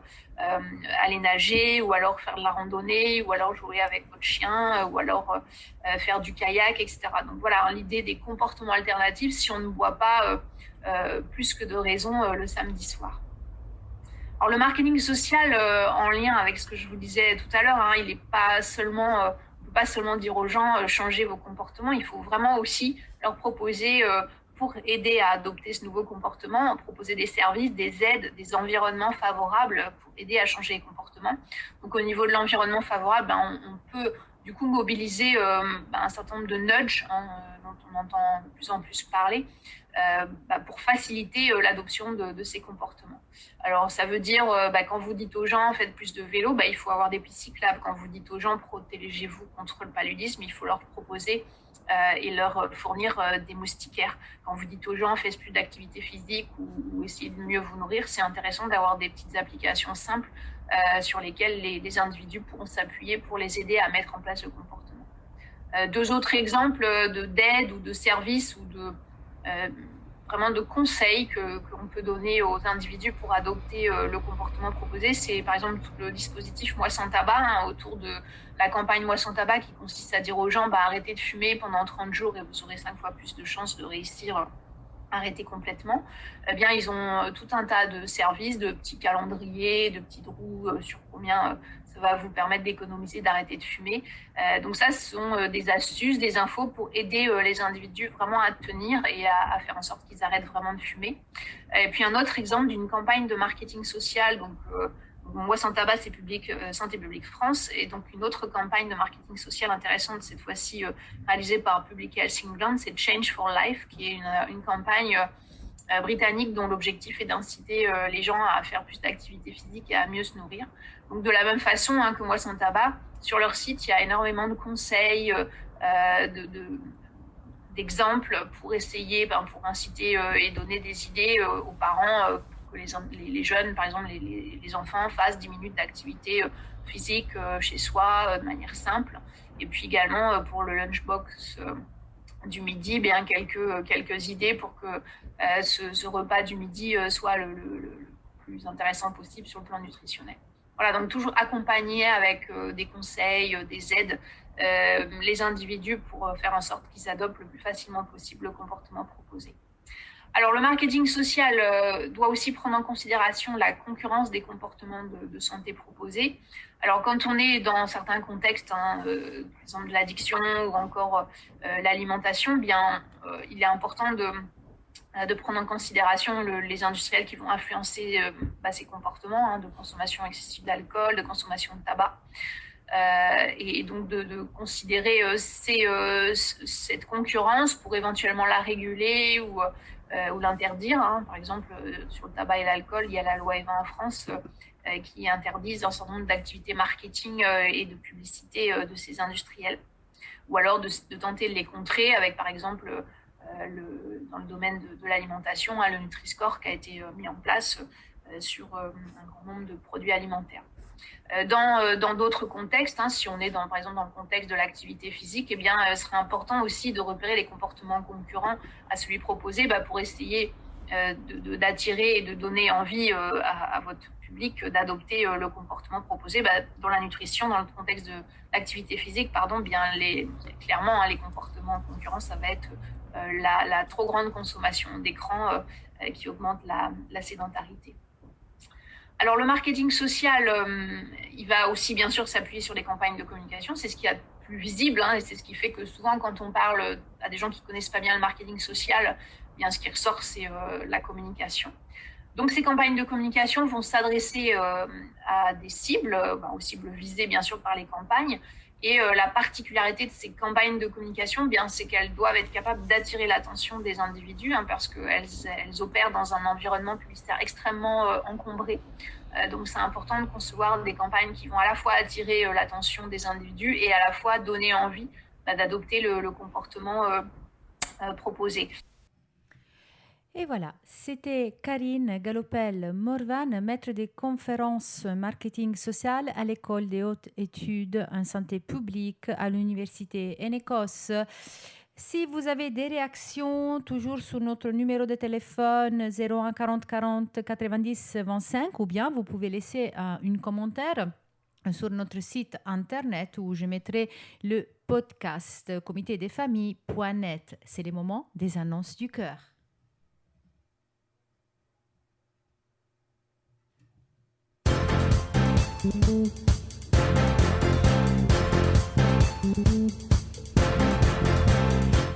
aller nager ou alors faire de la randonnée ou alors jouer avec votre chien ou alors faire du kayak, etc. Donc voilà, l'idée des comportements alternatifs si on ne boit pas plus que de raison le samedi soir. Alors le marketing social en lien avec ce que je vous disais tout à l'heure, il n'est pas seulement, on ne peut pas seulement dire aux gens changez vos comportements, il faut vraiment aussi leur proposer pour aider à adopter ce nouveau comportement, proposer des services, des aides, des environnements favorables pour aider à changer les comportements. Donc au niveau de l'environnement favorable, on peut du coup mobiliser un certain nombre de nudges dont on entend de plus en plus parler pour faciliter l'adoption de ces comportements. Alors ça veut dire quand vous dites aux gens faites plus de vélo, il faut avoir des pistes cyclables. Quand vous dites aux gens protégez-vous contre le paludisme, il faut leur proposer et leur fournir des moustiquaires. Quand vous dites aux gens faites plus d'activité physique ou essayez de mieux vous nourrir, c'est intéressant d'avoir des petites applications simples sur lesquelles les individus pourront s'appuyer pour les aider à mettre en place le comportement. Deux autres exemples d'aide ou de services ou de vraiment de conseils qu'on peut donner aux individus pour adopter le comportement proposé. C'est par exemple tout le dispositif Moi sans tabac autour de la campagne Moi sans tabac qui consiste à dire aux gens arrêtez de fumer pendant 30 jours et vous aurez 5 fois plus de chances de réussir à arrêter complètement. Eh bien, ils ont tout un tas de services, de petits calendriers, de petites roues sur combien ça va vous permettre d'économiser, d'arrêter de fumer. Donc ça, ce sont des astuces, des infos pour aider les individus vraiment à tenir et à faire en sorte qu'ils arrêtent vraiment de fumer. Et puis un autre exemple d'une campagne de marketing social, donc Moi sans tabac, c'est Santé publique France, et donc une autre campagne de marketing social intéressante, cette fois-ci réalisée par Public Health England, c'est Change for Life, qui est une campagne britannique dont l'objectif est d'inciter les gens à faire plus d'activité physique et à mieux se nourrir. Donc de la même façon que Moi sans tabac, sur leur site, il y a énormément de conseils, d'exemples pour essayer, pour inciter et donner des idées aux parents que les jeunes, par exemple les enfants, fassent 10 minutes d'activité physique chez soi de manière simple. Et puis également pour le lunchbox du midi, quelques idées pour que ce repas du midi soit le plus intéressant possible sur le plan nutritionnel. Voilà, donc toujours accompagner avec des conseils, des aides, les individus pour faire en sorte qu'ils adoptent le plus facilement possible le comportement proposé. Alors, le marketing social doit aussi prendre en considération la concurrence des comportements de santé proposés. Alors, quand on est dans certains contextes, par exemple de l'addiction ou encore l'alimentation, il est important de prendre en considération les industriels qui vont influencer ces comportements de consommation excessive d'alcool, de consommation de tabac. Et donc de considérer cette concurrence pour éventuellement la réguler ou l'interdire. Par exemple, sur le tabac et l'alcool, il y a la loi E20 en France qui interdisent un certain nombre d'activités marketing et de publicité de ces industriels. Ou alors de tenter de les contrer avec, par exemple, dans le domaine de l'alimentation, le Nutri-Score qui a été mis en place sur un grand nombre de produits alimentaires. Dans d'autres contextes, si on est par exemple dans le contexte de l'activité physique, il serait important aussi de repérer les comportements concurrents à celui proposé pour essayer d'attirer et de donner envie à votre public d'adopter le comportement proposé. Dans la nutrition, dans le contexte de l'activité physique, clairement, les comportements concurrents, ça va être la trop grande consommation d'écran qui augmente la sédentarité. Alors le marketing social, il va aussi bien sûr s'appuyer sur les campagnes de communication, c'est ce qu'il y a de plus visible, et c'est ce qui fait que souvent quand on parle à des gens qui ne connaissent pas bien le marketing social, ce qui ressort c'est la communication. Donc ces campagnes de communication vont s'adresser à des cibles, aux cibles visées bien sûr par les campagnes, Et la particularité de ces campagnes de communication, bien, c'est qu'elles doivent être capables d'attirer l'attention des individus, parce qu'elles opèrent dans un environnement publicitaire extrêmement encombré. Donc, c'est important de concevoir des campagnes qui vont à la fois attirer l'attention des individus et à la fois donner envie d'adopter le comportement proposé. Et voilà, c'était Karine Galopel-Morvan, maître des conférences marketing social à l'école des hautes études en santé publique à l'université en Écosse. Si vous avez des réactions, toujours sur notre numéro de téléphone 01 40 40 90 25, ou bien vous pouvez laisser un commentaire sur notre site internet où je mettrai le podcast comitedesfamilles.net. C'est le moment des annonces du cœur.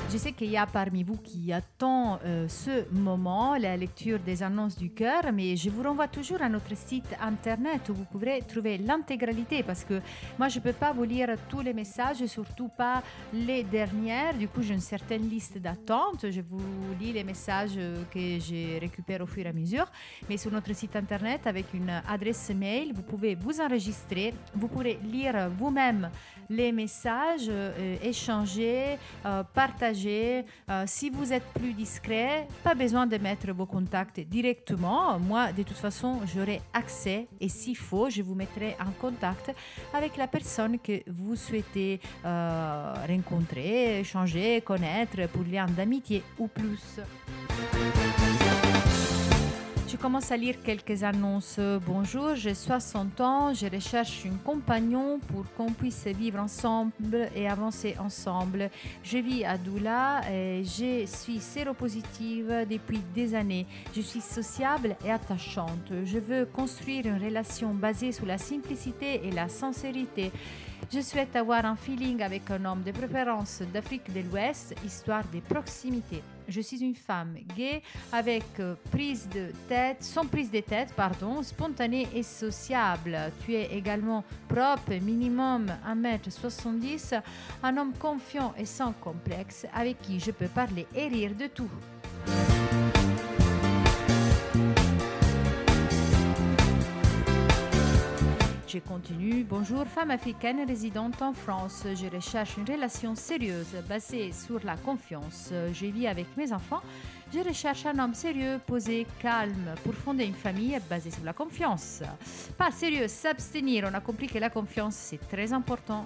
Je sais qu'il y a parmi vous qui attend ce moment, la lecture des annonces du cœur, mais je vous renvoie toujours à notre site internet où vous pourrez trouver l'intégralité parce que moi je ne peux pas vous lire tous les messages, surtout pas les dernières. Du coup, j'ai une certaine liste d'attente. Je vous lis les messages que je récupère au fur et à mesure. Mais sur notre site internet, avec une adresse mail, vous pouvez vous enregistrer. Vous pourrez lire vous-même les messages, échanger, partager. Si vous êtes plus discret, pas besoin de mettre vos contacts directement. Moi, de toute façon, j'aurai accès et s'il faut, je vous mettrai en contact avec la personne que vous souhaitez rencontrer, échanger, connaître pour lien d'amitié ou plus. Je commence à lire quelques annonces. Bonjour, j'ai 60 ans, je recherche un compagnon pour qu'on puisse vivre ensemble et avancer ensemble. Je vis à Doula et je suis séropositive depuis des années. Je suis sociable et attachante. Je veux construire une relation basée sur la simplicité et la sincérité. Je souhaite avoir un feeling avec un homme de préférence d'Afrique de l'Ouest, histoire de proximité. Je suis une femme gay avec sans prise de tête, spontanée et sociable. Tu es également propre, minimum 1m70, un homme confiant et sans complexe avec qui je peux parler et rire de tout. Je continue. Bonjour, femme africaine résidente en France. Je recherche une relation sérieuse basée sur la confiance. Je vis avec mes enfants. Je recherche un homme sérieux, posé, calme pour fonder une famille basée sur la confiance. Pas sérieux, s'abstenir. On a compris que la confiance, c'est très important.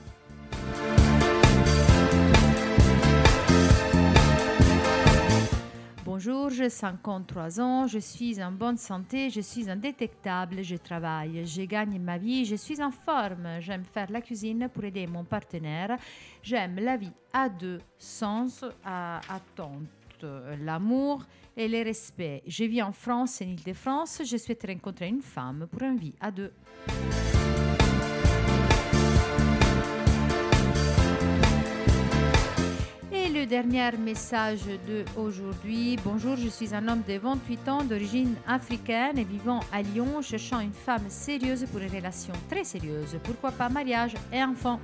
Bonjour, j'ai 53 ans, je suis en bonne santé, je suis indétectable, je travaille, je gagne ma vie, je suis en forme, j'aime faire la cuisine pour aider mon partenaire, j'aime la vie à deux sans attente, l'amour et le respect. Je vis en France, en Île-de-France, je souhaite rencontrer une femme pour une vie à deux. Le dernier message d'aujourd'hui. Bonjour, je suis un homme de 28 ans d'origine africaine et vivant à Lyon, cherchant une femme sérieuse pour une relation très sérieuse. Pourquoi pas mariage et enfant.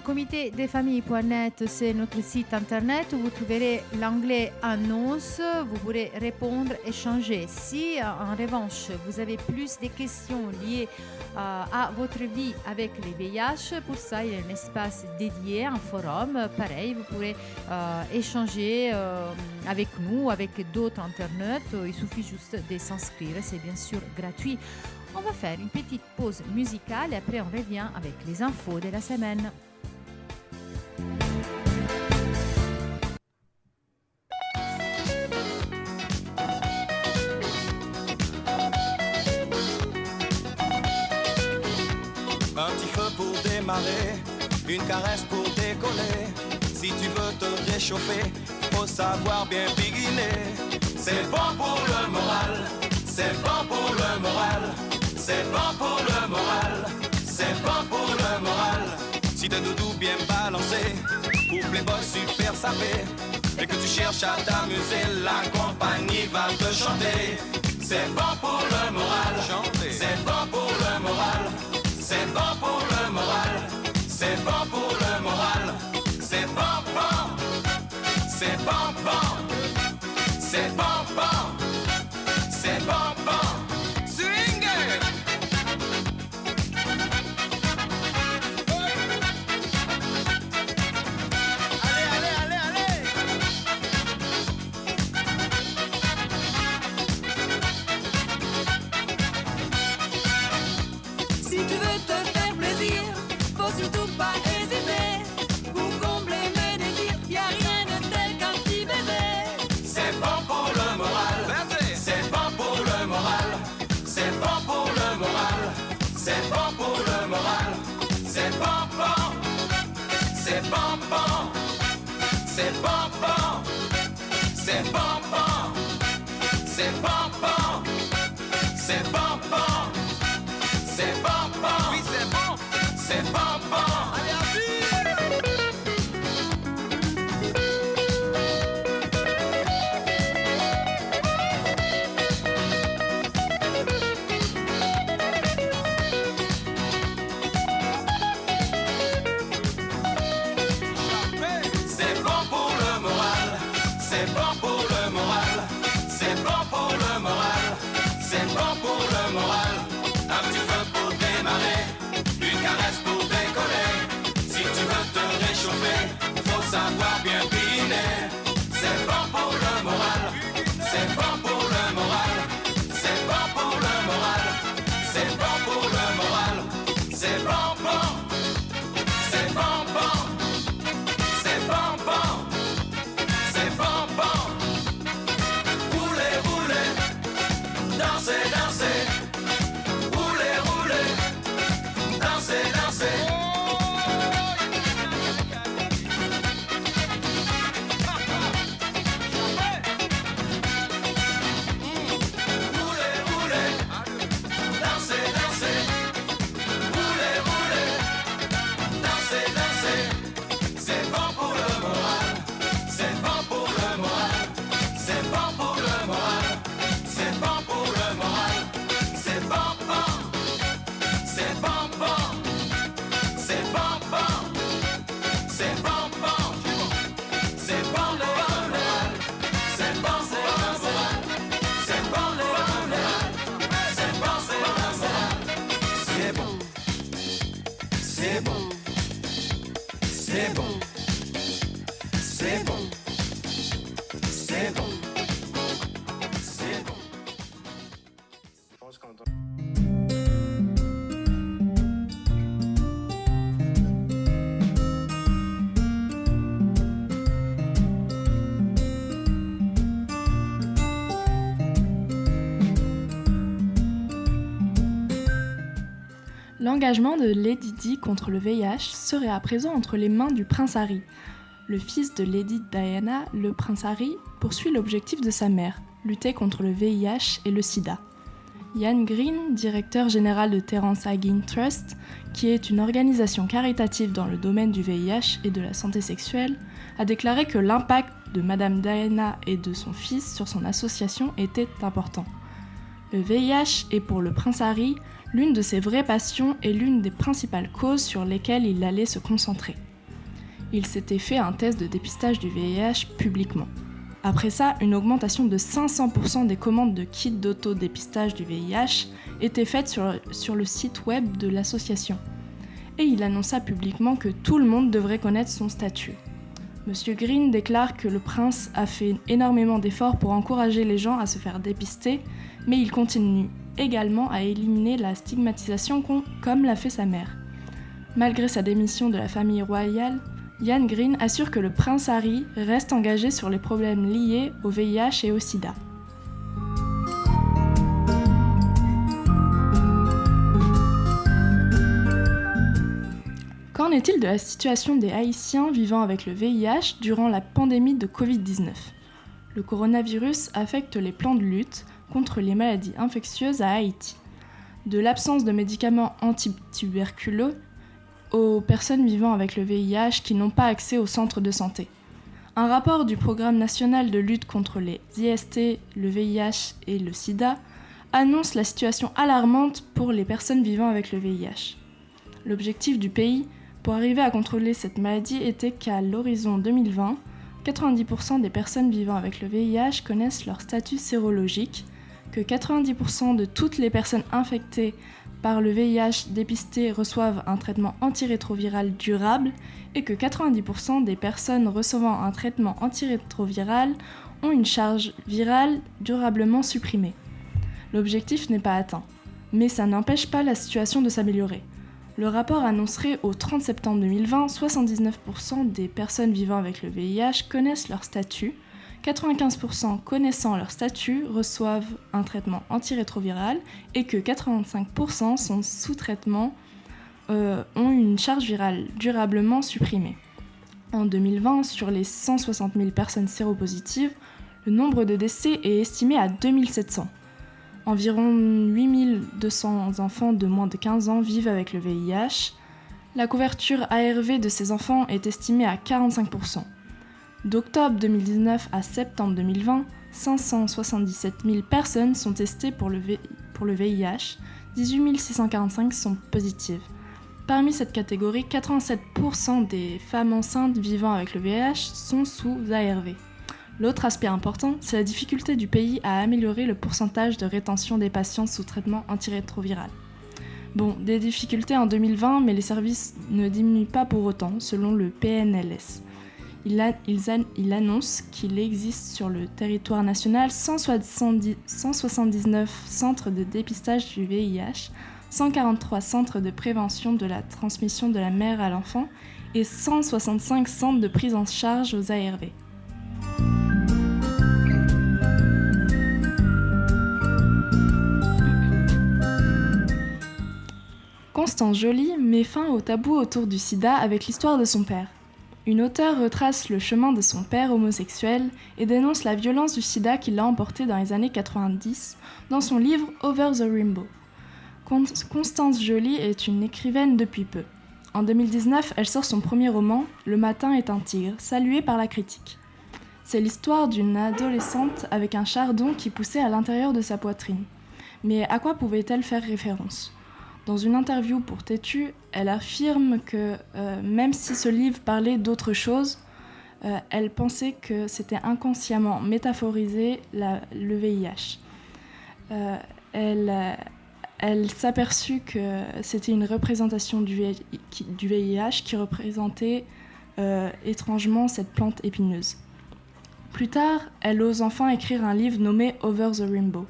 Comitedesfamilles.net, c'est notre site internet où vous trouverez l'onglet annonces. Vous pourrez répondre, échanger. Si en revanche vous avez plus de questions liées à votre vie avec les VIH, pour ça il y a un espace dédié, un forum. Pareil, vous pourrez échanger avec nous, avec d'autres internautes. Il suffit juste de s'inscrire, c'est bien sûr gratuit. On va faire une petite pause musicale et après on revient avec les infos de la semaine. Un petit feu pour démarrer, une caresse pour décoller. Si tu veux te réchauffer, faut savoir bien biguiner. C'est bon pour le moral, c'est bon pour le moral, c'est bon pour le moral, c'est bon pour le moral. Si t'es doudou bien balancé, ou playboy super sapé, et que tu cherches à t'amuser, la compagnie va te chanter. C'est bon pour le moral, c'est bon pour le moral, c'est bon pour le moral, c'est bon pour le moral, c'est bon bon, c'est bon bon, c'est bon bon, c'est bon bon. Surtout pas hésiter pour combler mes désirs, y a rien de tel qu'un petit bébé. C'est bon pour le moral, c'est bon pour le moral, c'est bon pour le moral, c'est bon pour le moral, c'est bon bon, c'est bon bon, c'est bon bon, c'est bon bon, c'est bon bon, c'est bon bon, c'est bon bon, oui c'est bon, c'est bon bon. Savoir bien piner, c'est bon pour le moral, c'est bon pour le moral, c'est bon pour le moral, c'est bon pour le moral, c'est bon bon, c'est bon bon, c'est bon bon, c'est bon bon. Roulez, roulez, dansez, dansez, roulez, roulez, dansez, dansez. L'engagement de Lady Di contre le VIH serait à présent entre les mains du prince Harry. Le fils de Lady Diana, le prince Harry, poursuit l'objectif de sa mère, lutter contre le VIH et le sida. Ian Green, directeur général de Terence Higgins Trust, qui est une organisation caritative dans le domaine du VIH et de la santé sexuelle, a déclaré que l'impact de Madame Diana et de son fils sur son association était important. Le VIH est pour le prince Harry l'une de ses vraies passions et l'une des principales causes sur lesquelles il allait se concentrer. Il s'était fait un test de dépistage du VIH publiquement. Après ça, une augmentation de 500% des commandes de kits d'auto-dépistage du VIH étaient faites sur le site web de l'association. Et il annonça publiquement que tout le monde devrait connaître son statut. Monsieur Green déclare que le prince a fait énormément d'efforts pour encourager les gens à se faire dépister, mais il continue également à éliminer la stigmatisation comme l'a fait sa mère. Malgré sa démission de la famille royale, Ian Green assure que le prince Harry reste engagé sur les problèmes liés au VIH et au sida. Qu'en est-il de la situation des Haïtiens vivant avec le VIH durant la pandémie de Covid-19 ? Le coronavirus affecte les plans de lutte contre les maladies infectieuses à Haïti. De l'absence de médicaments antituberculeux aux personnes vivant avec le VIH qui n'ont pas accès aux centres de santé. Un rapport du Programme national de lutte contre les IST, le VIH et le sida annonce la situation alarmante pour les personnes vivant avec le VIH. L'objectif du pays pour arriver à contrôler cette maladie était qu'à l'horizon 2020, 90% des personnes vivant avec le VIH connaissent leur statut sérologique, que 90% de toutes les personnes infectées par le VIH dépisté reçoivent un traitement antirétroviral durable et que 90% des personnes recevant un traitement antirétroviral ont une charge virale durablement supprimée. L'objectif n'est pas atteint, mais ça n'empêche pas la situation de s'améliorer. Le rapport annoncerait au 30 septembre 2020, 79% des personnes vivant avec le VIH connaissent leur statut, 95% connaissant leur statut reçoivent un traitement antirétroviral et que 85% sont sous traitement ont une charge virale durablement supprimée. En 2020, sur les 160 000 personnes séropositives, le nombre de décès est estimé à 2700. Environ 8200 enfants de moins de 15 ans vivent avec le VIH. La couverture ARV de ces enfants est estimée à 45%. D'octobre 2019 à septembre 2020, 577 000 personnes sont testées pour le VIH, 18 645 sont positives. Parmi cette catégorie, 87% des femmes enceintes vivant avec le VIH sont sous ARV. L'autre aspect important, c'est la difficulté du pays à améliorer le pourcentage de rétention des patients sous traitement antirétroviral. Bon, des difficultés en 2020, mais les services ne diminuent pas pour autant, selon le PNLS. Il annonce qu'il existe sur le territoire national 179 centres de dépistage du VIH, 143 centres de prévention de la transmission de la mère à l'enfant et 165 centres de prise en charge aux ARV. Constance Joly met fin au tabou autour du sida avec l'histoire de son père. Une auteure retrace le chemin de son père homosexuel et dénonce la violence du sida qui l'a emporté dans les années 90 dans son livre Over the Rainbow. Constance Joly est une écrivaine depuis peu. En 2019, elle sort son premier roman, Le matin est un tigre, salué par la critique. C'est l'histoire d'une adolescente avec un chardon qui poussait à l'intérieur de sa poitrine. Mais à quoi pouvait-elle faire référence ? Dans une interview pour Tétu, elle affirme que même si ce livre parlait d'autre chose, elle pensait que c'était inconsciemment métaphorisé le VIH. Elle s'aperçut que c'était une représentation du VIH qui représentait étrangement cette plante épineuse. Plus tard, elle ose enfin écrire un livre nommé Over the Rainbow,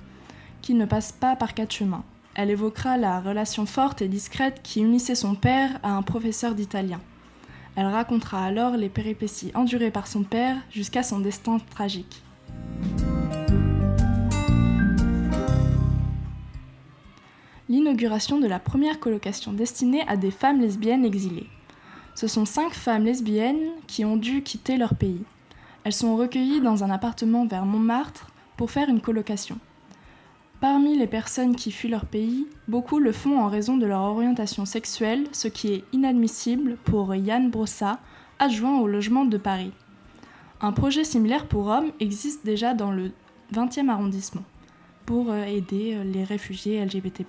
qui ne passe pas par 4 chemins. Elle évoquera la relation forte et discrète qui unissait son père à un professeur d'italien. Elle racontera alors les péripéties endurées par son père jusqu'à son destin tragique. L'inauguration de la première colocation destinée à des femmes lesbiennes exilées. Ce sont 5 femmes lesbiennes qui ont dû quitter leur pays. Elles sont recueillies dans un appartement vers Montmartre pour faire une colocation. Parmi les personnes qui fuient leur pays, beaucoup le font en raison de leur orientation sexuelle, ce qui est inadmissible pour Yann Brossat, adjoint au logement de Paris. Un projet similaire pour hommes existe déjà dans le 20e arrondissement, pour aider les réfugiés LGBT+.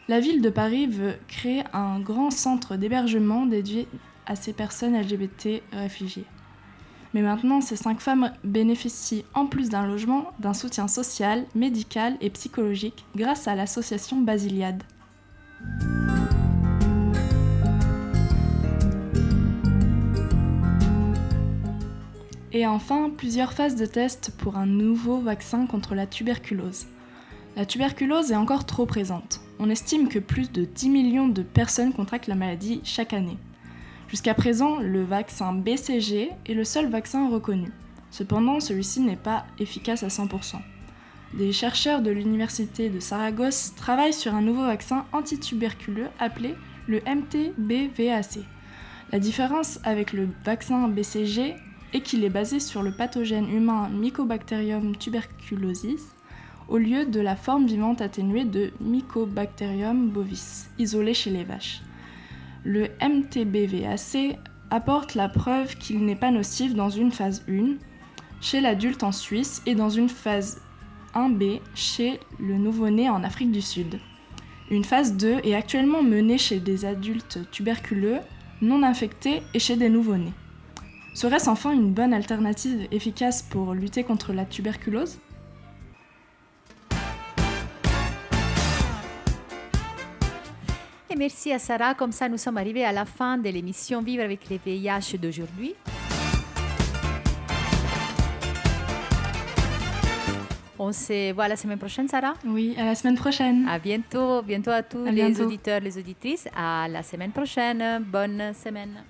La ville de Paris veut créer un grand centre d'hébergement dédié à ces personnes LGBT réfugiées. Mais maintenant, ces 5 femmes bénéficient, en plus d'un logement, d'un soutien social, médical et psychologique grâce à l'association Basiliade. Et enfin, plusieurs phases de tests pour un nouveau vaccin contre la tuberculose. La tuberculose est encore trop présente. On estime que plus de 10 millions de personnes contractent la maladie chaque année. Jusqu'à présent, le vaccin BCG est le seul vaccin reconnu. Cependant, celui-ci n'est pas efficace à 100%. Des chercheurs de l'université de Saragosse travaillent sur un nouveau vaccin antituberculeux appelé le MTBVAC. La différence avec le vaccin BCG est qu'il est basé sur le pathogène humain Mycobacterium tuberculosis au lieu de la forme vivante atténuée de Mycobacterium bovis, isolée chez les vaches. Le MTBVAC apporte la preuve qu'il n'est pas nocif dans une phase 1 chez l'adulte en Suisse et dans une phase 1B chez le nouveau-né en Afrique du Sud. Une phase 2 est actuellement menée chez des adultes tuberculeux, non infectés et chez des nouveau-nés. Serait-ce enfin une bonne alternative efficace pour lutter contre la tuberculose ? Et merci à Sarah, comme ça nous sommes arrivés à la fin de l'émission Vivre avec les VIH d'aujourd'hui. On se voit la semaine prochaine, Sarah. Oui, à la semaine prochaine. À bientôt à tous À les bientôt. auditeurs, les auditrices. À la semaine prochaine. Bonne semaine.